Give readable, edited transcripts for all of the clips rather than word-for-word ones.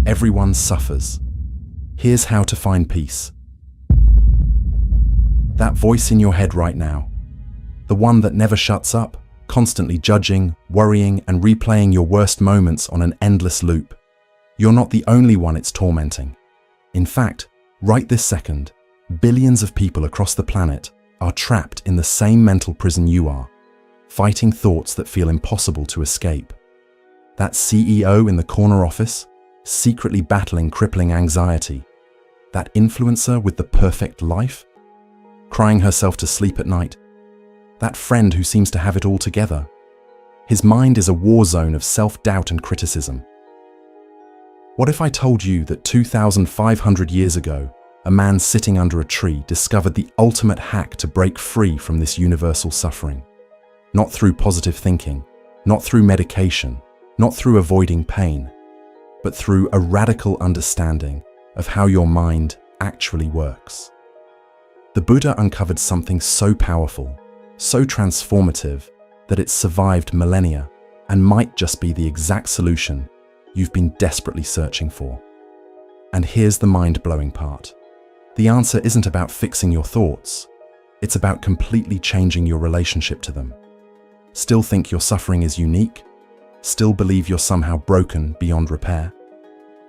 Everyone suffers. Here's how to find peace. That voice in your head right now, the one that never shuts up, constantly judging, worrying, and replaying your worst moments on an endless loop. You're not the only one it's tormenting. In fact, right this second, billions of people across the planet are trapped in the same mental prison you are, fighting thoughts that feel impossible to escape. That CEO in the corner office, secretly battling crippling anxiety. That influencer with the perfect life, crying herself to sleep at night. That friend who seems to have it all together. His mind is a war zone of self-doubt and criticism. What if I told you that 2,500 years ago, a man sitting under a tree discovered the ultimate hack to break free from this universal suffering? Not through positive thinking, not through medication, not through avoiding pain, but through a radical understanding of how your mind actually works. The Buddha uncovered something so powerful, so transformative, that it's survived millennia and might just be the exact solution you've been desperately searching for. And here's the mind-blowing part. The answer isn't about fixing your thoughts. It's about completely changing your relationship to them. Still think your suffering is unique? Still believe you're somehow broken beyond repair?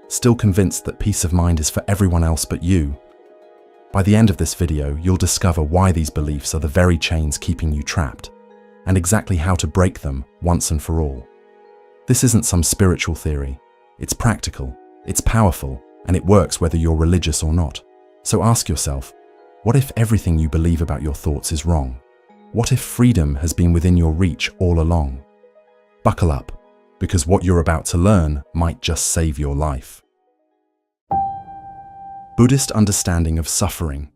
Still convinced that peace of mind is for everyone else but you? By the end of this video, you'll discover why these beliefs are the very chains keeping you trapped, and exactly how to break them once and for all. This isn't some spiritual theory. It's practical, it's powerful, and it works whether you're religious or not. So ask yourself, what if everything you believe about your thoughts is wrong? What if freedom has been within your reach all along? Buckle up, because what you're about to learn might just save your life. Buddhist understanding of suffering.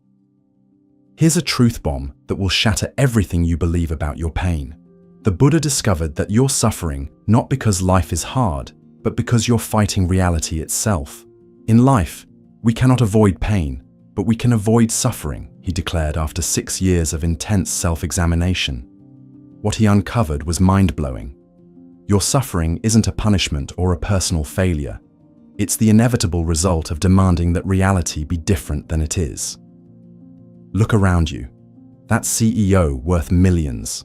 Here's a truth bomb that will shatter everything you believe about your pain. The Buddha discovered that you're suffering not because life is hard, but because you're fighting reality itself. In life, we cannot avoid pain, but we can avoid suffering, he declared after 6 years of intense self-examination. What he uncovered was mind-blowing. Your suffering isn't a punishment or a personal failure. It's the inevitable result of demanding that reality be different than it is. Look around you. That CEO worth millions,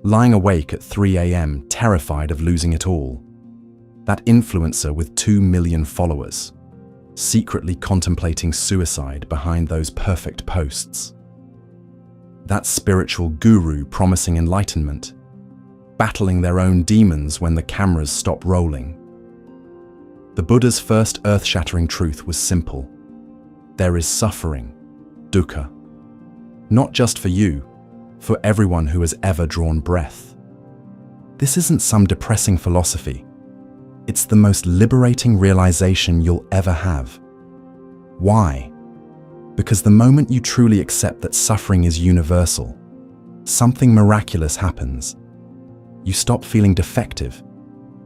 lying awake at 3 a.m. terrified of losing it all. That influencer with 2 million followers, secretly contemplating suicide behind those perfect posts. That spiritual guru promising enlightenment, battling their own demons when the cameras stop rolling. The Buddha's first earth-shattering truth was simple. There is suffering, dukkha. Not just for you, for everyone who has ever drawn breath. This isn't some depressing philosophy. It's the most liberating realization you'll ever have. Why? Because the moment you truly accept that suffering is universal, something miraculous happens. You stop feeling defective.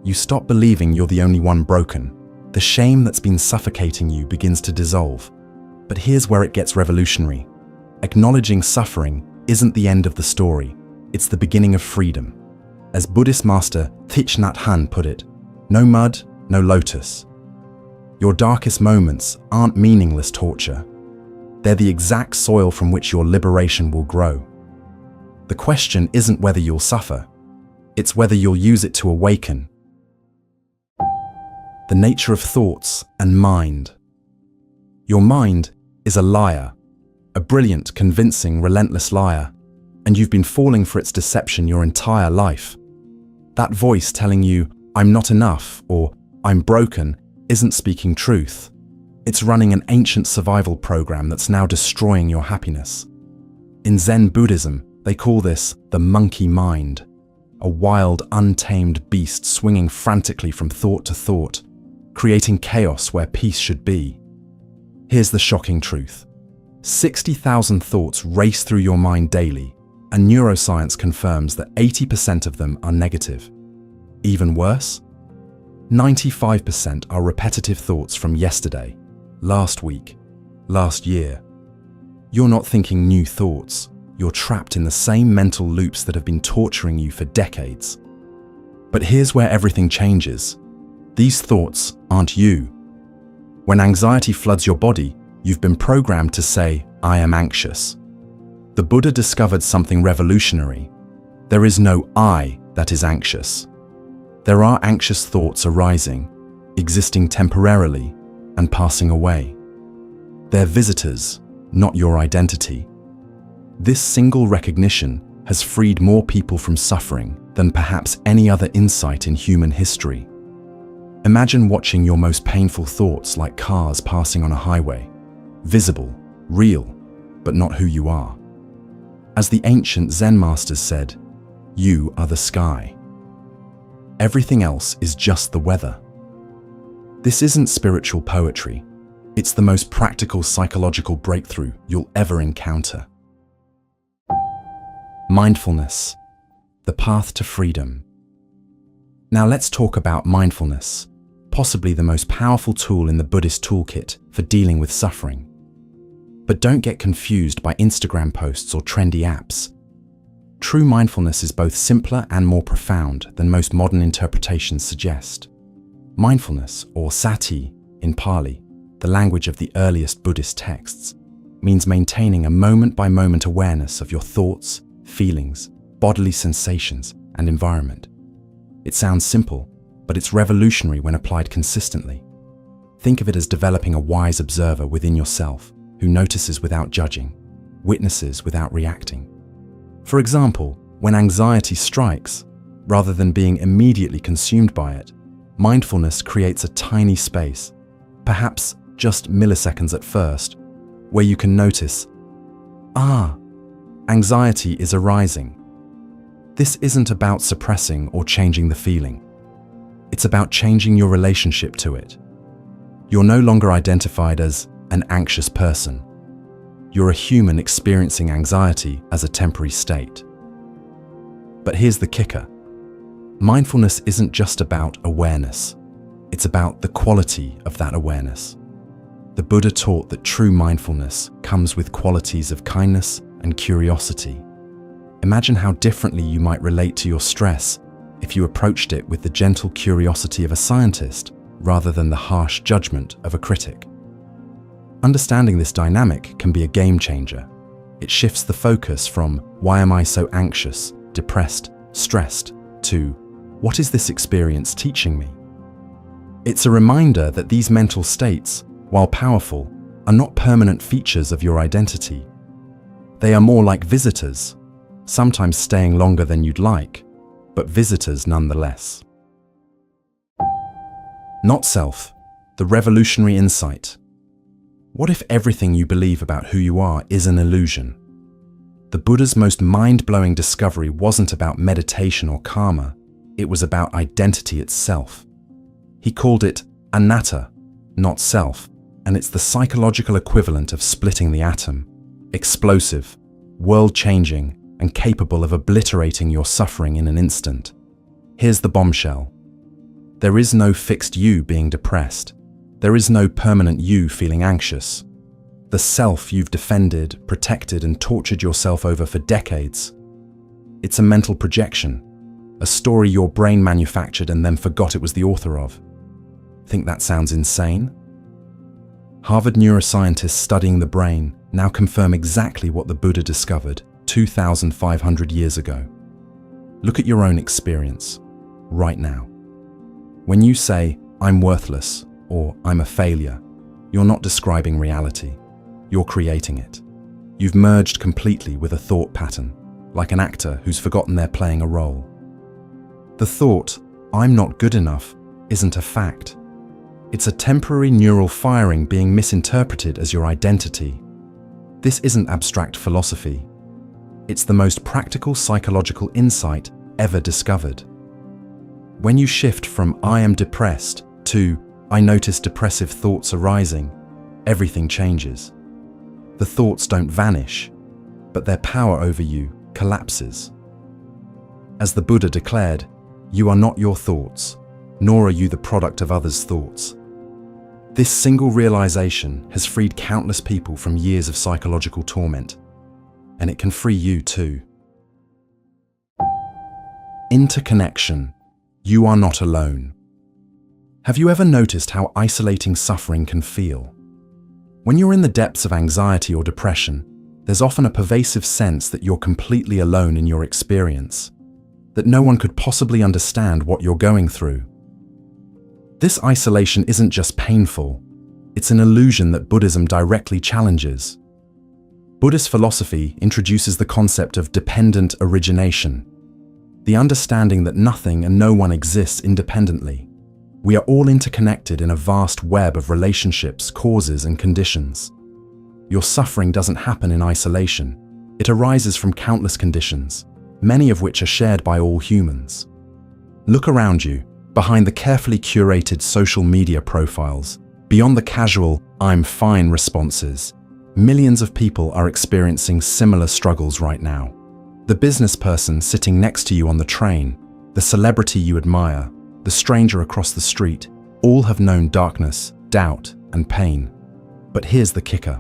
You stop believing you're the only one broken. The shame that's been suffocating you begins to dissolve. But here's where it gets revolutionary. Acknowledging suffering isn't the end of the story, it's the beginning of freedom. As Buddhist master Thich Nhat Hanh put it, no mud, no lotus. Your darkest moments aren't meaningless torture. They're the exact soil from which your liberation will grow. The question isn't whether you'll suffer, it's whether you'll use it to awaken. The nature of thoughts and mind. Your mind is a liar. A brilliant, convincing, relentless liar, and you've been falling for its deception your entire life. That voice telling you, I'm not enough, or I'm broken, isn't speaking truth. It's running an ancient survival program that's now destroying your happiness. In Zen Buddhism, they call this the monkey mind, a wild, untamed beast swinging frantically from thought to thought, creating chaos where peace should be. Here's the shocking truth. 60,000 thoughts race through your mind daily, and neuroscience confirms that 80% of them are negative. Even worse, 95% are repetitive thoughts from yesterday, last week, last year. You're not thinking new thoughts, you're trapped in the same mental loops that have been torturing you for decades. But here's where everything changes. These thoughts aren't you, When anxiety floods your body, you've been programmed to say, "I am anxious." The Buddha discovered something revolutionary. There is no I that is anxious. There are anxious thoughts arising, existing temporarily, and passing away. They're visitors, not your identity. This single recognition has freed more people from suffering than perhaps any other insight in human history. Imagine watching your most painful thoughts like cars passing on a highway, visible, real, but not who you are. As the ancient Zen masters said, "You are the sky. Everything else is just the weather." This isn't spiritual poetry. It's the most practical psychological breakthrough you'll ever encounter. Mindfulness, the path to freedom. Now let's talk about mindfulness, possibly the most powerful tool in the Buddhist toolkit for dealing with suffering. But don't get confused by Instagram posts or trendy apps. True mindfulness is both simpler and more profound than most modern interpretations suggest. Mindfulness, or sati in Pali, the language of the earliest Buddhist texts, means maintaining a moment-by-moment awareness of your thoughts, feelings, bodily sensations, and environment. It sounds simple, but it's revolutionary when applied consistently. Think of it as developing a wise observer within yourself who notices without judging, witnesses without reacting. For example, when anxiety strikes, rather than being immediately consumed by it, mindfulness creates a tiny space, perhaps just milliseconds at first, where you can notice, anxiety is arising. This isn't about suppressing or changing the feeling. It's about changing your relationship to it. You're no longer identified as an anxious person. You're a human experiencing anxiety as a temporary state. But here's the kicker. Mindfulness isn't just about awareness. It's about the quality of that awareness. The Buddha taught that true mindfulness comes with qualities of kindness and curiosity. Imagine how differently you might relate to your stress if you approached it with the gentle curiosity of a scientist rather than the harsh judgment of a critic. Understanding this dynamic can be a game changer. It shifts the focus from "Why am I so anxious, depressed, stressed?" to "What is this experience teaching me?" It's a reminder that these mental states, while powerful, are not permanent features of your identity. They are more like visitors, sometimes staying longer than you'd like, but visitors nonetheless. Not self, the revolutionary insight. What if everything you believe about who you are is an illusion? The Buddha's most mind-blowing discovery wasn't about meditation or karma, it was about identity itself. He called it anatta, not self, and it's the psychological equivalent of splitting the atom. Explosive, world-changing, and capable of obliterating your suffering in an instant. Here's the bombshell. There is no fixed you being depressed. There is no permanent you feeling anxious. The self you've defended, protected, and tortured yourself over for decades. It's a mental projection, a story your brain manufactured and then forgot it was the author of. Think that sounds insane? Harvard neuroscientists studying the brain now confirm exactly what the Buddha discovered 2,500 years ago. Look at your own experience, right now. When you say, "I'm worthless," or "I'm a failure," you're not describing reality. You're creating it. You've merged completely with a thought pattern, like an actor who's forgotten they're playing a role. The thought, "I'm not good enough," isn't a fact. It's a temporary neural firing being misinterpreted as your identity. This isn't abstract philosophy. It's the most practical psychological insight ever discovered. When you shift from "I am depressed" to "I notice depressive thoughts arising," everything changes. The thoughts don't vanish, but their power over you collapses. As the Buddha declared, you are not your thoughts, nor are you the product of others' thoughts. This single realization has freed countless people from years of psychological torment, and it can free you too. Interconnection. You are not alone. Have you ever noticed how isolating suffering can feel? When you're in the depths of anxiety or depression, there's often a pervasive sense that you're completely alone in your experience, that no one could possibly understand what you're going through. This isolation isn't just painful, it's an illusion that Buddhism directly challenges. Buddhist philosophy introduces the concept of dependent origination, the understanding that nothing and no one exists independently. We are all interconnected in a vast web of relationships, causes, and conditions. Your suffering doesn't happen in isolation. It arises from countless conditions, many of which are shared by all humans. Look around you, behind the carefully curated social media profiles, beyond the casual "I'm fine" responses. Millions of people are experiencing similar struggles right now. The business person sitting next to you on the train, the celebrity you admire, the stranger across the street, all have known darkness, doubt, and pain. But here's the kicker.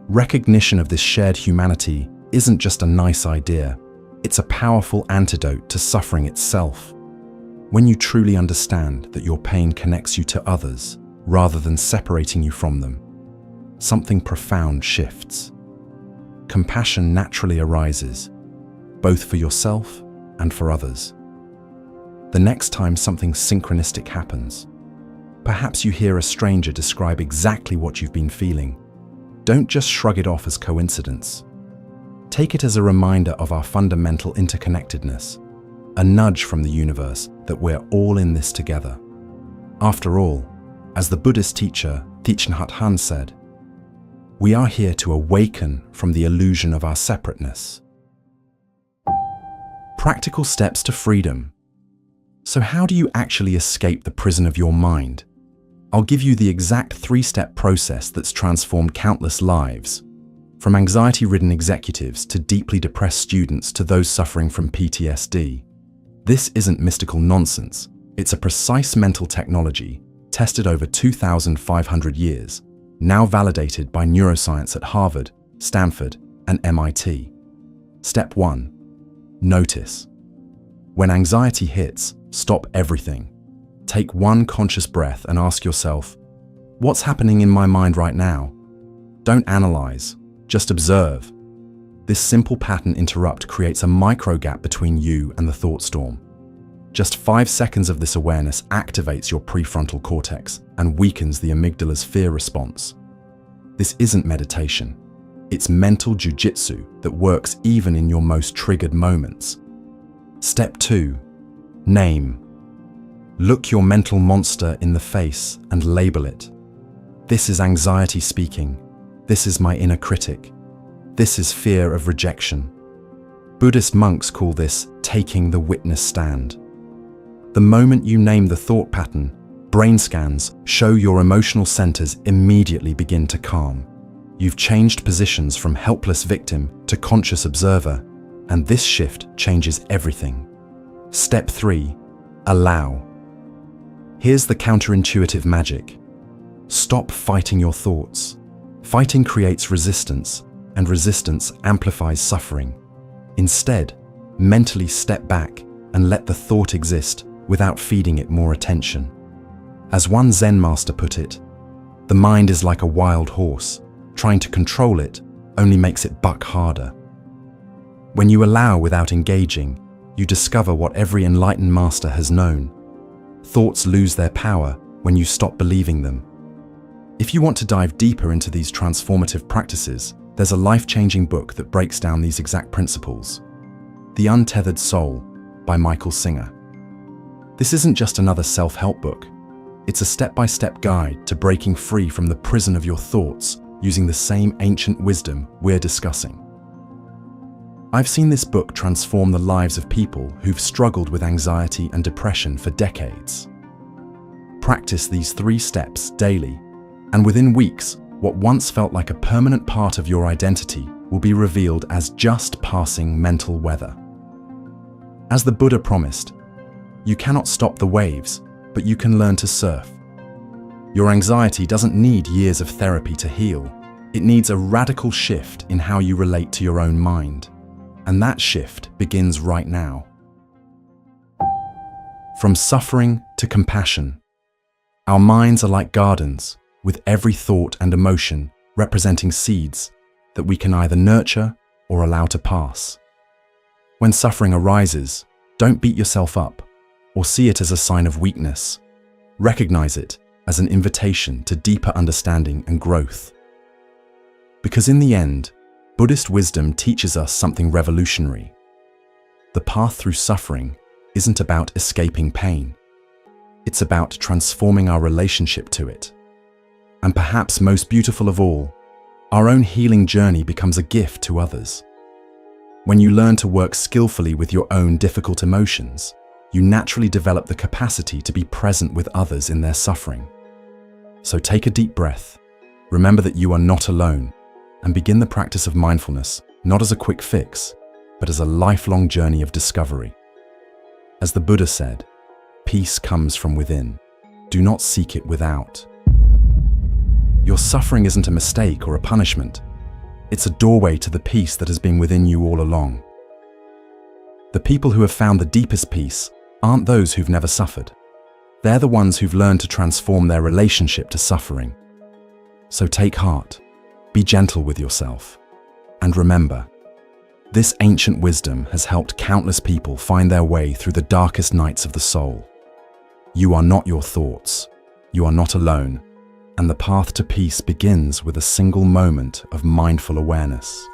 Recognition of this shared humanity isn't just a nice idea. It's a powerful antidote to suffering itself. When you truly understand that your pain connects you to others, rather than separating you from them, something profound shifts. Compassion naturally arises, both for yourself and for others. The next time something synchronistic happens, perhaps you hear a stranger describe exactly what you've been feeling, don't just shrug it off as coincidence. Take it as a reminder of our fundamental interconnectedness, a nudge from the universe that we're all in this together. After all, as the Buddhist teacher Thich Nhat Hanh said, we are here to awaken from the illusion of our separateness. Practical steps to freedom. So how do you actually escape the prison of your mind? I'll give you the exact 3-step process that's transformed countless lives, from anxiety-ridden executives to deeply depressed students to those suffering from PTSD. This isn't mystical nonsense. It's a precise mental technology tested over 2,500 years, now validated by neuroscience at Harvard, Stanford, and MIT. Step 1. Notice. When anxiety hits, stop everything. Take one conscious breath and ask yourself, what's happening in my mind right now? Don't analyze, just observe. This simple pattern interrupt creates a micro gap between you and the thought storm. Just 5 seconds of this awareness activates your prefrontal cortex and weakens the amygdala's fear response. This isn't meditation. It's mental jujitsu that works even in your most triggered moments. Step 2. Name. Look your mental monster in the face and label it. This is anxiety speaking. This is my inner critic. This is fear of rejection. Buddhist monks call this taking the witness stand. The moment you name the thought pattern, brain scans show your emotional centers immediately begin to calm. You've changed positions from helpless victim to conscious observer, and this shift changes everything. Step 3. Allow. Here's the counterintuitive magic. Stop fighting your thoughts. Fighting creates resistance, and resistance amplifies suffering. Instead, mentally step back and let the thought exist without feeding it more attention. As one Zen master put it, the mind is like a wild horse. Trying to control it only makes it buck harder. When you allow without engaging, you discover what every enlightened master has known. Thoughts lose their power when you stop believing them. If you want to dive deeper into these transformative practices, there's a life-changing book that breaks down these exact principles. The Untethered Soul by Michael Singer. This isn't just another self-help book. It's a step-by-step guide to breaking free from the prison of your thoughts using the same ancient wisdom we're discussing. I've seen this book transform the lives of people who've struggled with anxiety and depression for decades. Practice these 3 steps daily, and within weeks, what once felt like a permanent part of your identity will be revealed as just passing mental weather. As the Buddha promised, you cannot stop the waves, but you can learn to surf. Your anxiety doesn't need years of therapy to heal. It needs a radical shift in how you relate to your own mind. And that shift begins right now. From suffering to compassion. Our minds are like gardens, with every thought and emotion representing seeds that we can either nurture or allow to pass. When suffering arises, don't beat yourself up or see it as a sign of weakness. Recognize it as an invitation to deeper understanding and growth. Because in the end, Buddhist wisdom teaches us something revolutionary. The path through suffering isn't about escaping pain. It's about transforming our relationship to it. And perhaps most beautiful of all, our own healing journey becomes a gift to others. When you learn to work skillfully with your own difficult emotions, you naturally develop the capacity to be present with others in their suffering. So take a deep breath, remember that you are not alone, and begin the practice of mindfulness not as a quick fix, but as a lifelong journey of discovery. As the Buddha said, peace comes from within. Do not seek it without. Your suffering isn't a mistake or a punishment. It's a doorway to the peace that has been within you all along. The people who have found the deepest peace aren't those who've never suffered. They're the ones who've learned to transform their relationship to suffering. So take heart, be gentle with yourself, and remember, this ancient wisdom has helped countless people find their way through the darkest nights of the soul. You are not your thoughts, you are not alone, and the path to peace begins with a single moment of mindful awareness.